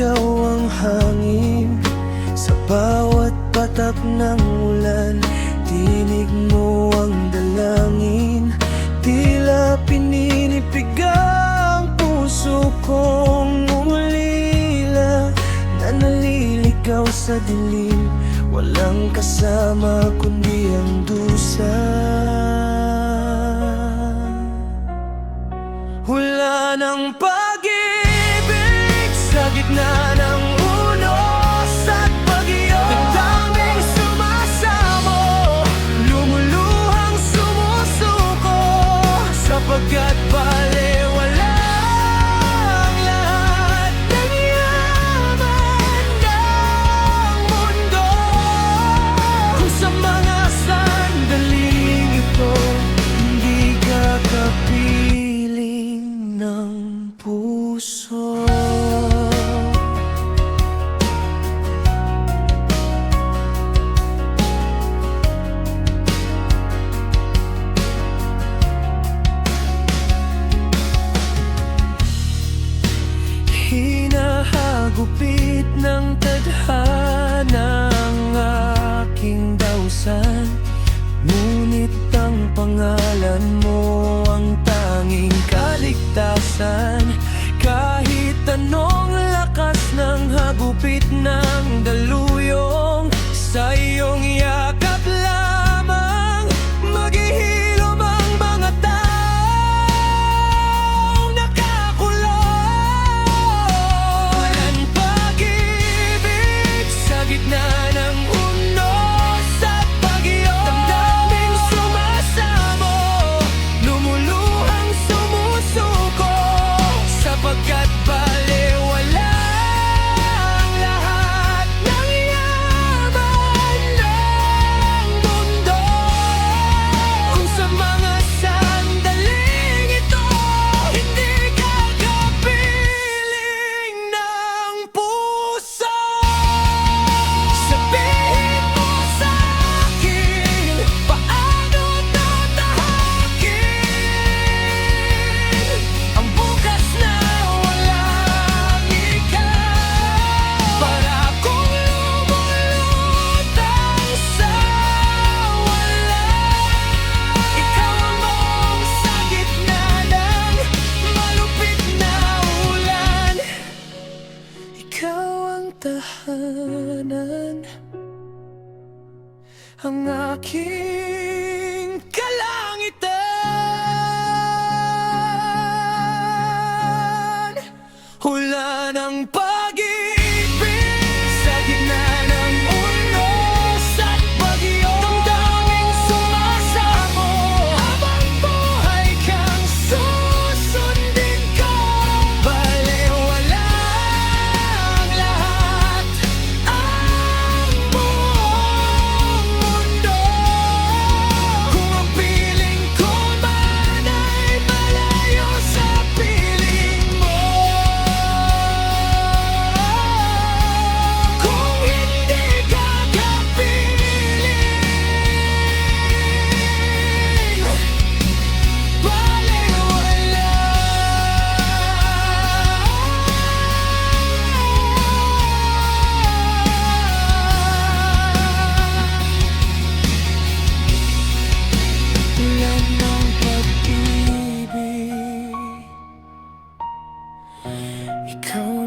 ikaw ang hangin sa bawat patak ng ulan. Tinig mo ang dalangin, tila pininipig ang puso kong umulila, na naliligaw sa dilim, walang kasama kundi ang dusa. Hula ng pag-ibig sa gitna ng unos at bagyo. Damdaming sumasamo, lumuluhang sumusuko, sapagkat balewala ang lahat ng yaman ng mundo. Kung sa mga sandaling ito hindi ka kapiling ng puso. Hinahagupit ng tadhana ang aking dawsan, ngunit ang pangalan mo ang tanging kaligtasan. Kahit anong lakas ng hagupit ng daluyong, sa iyong yakap lamang maghihilom ang mga taong nakakulong. Walang pag-ibig sa gitna ng unos at bagyo. Damdaming sumasamo, lumuluhang sumusuko, sapagkat balewala ang lahat ng yaman ng mundo. Kung sa mga sandaling ito hindi ka kapiling ng puso. Sabihin mo sa akin, paano tatahakin ang bukas na walang ikaw? Para akong lumulutang sa wala, ikaw ang mong sa gitna ng malupit na ulan. Ikaw ang tahanan, ang aking kalangitan. Hula ng pag-ibig sa gitna ng unos at bagyo. Damdaming sumasamo, habang buhay kang susundin ko. Balewala ang lahat, ang buong mundo. Kung ang piling ko man ay malayo sa piling mo, kung hindi ka kapiling, balewala. Ulan ng pag-ibig, ikaw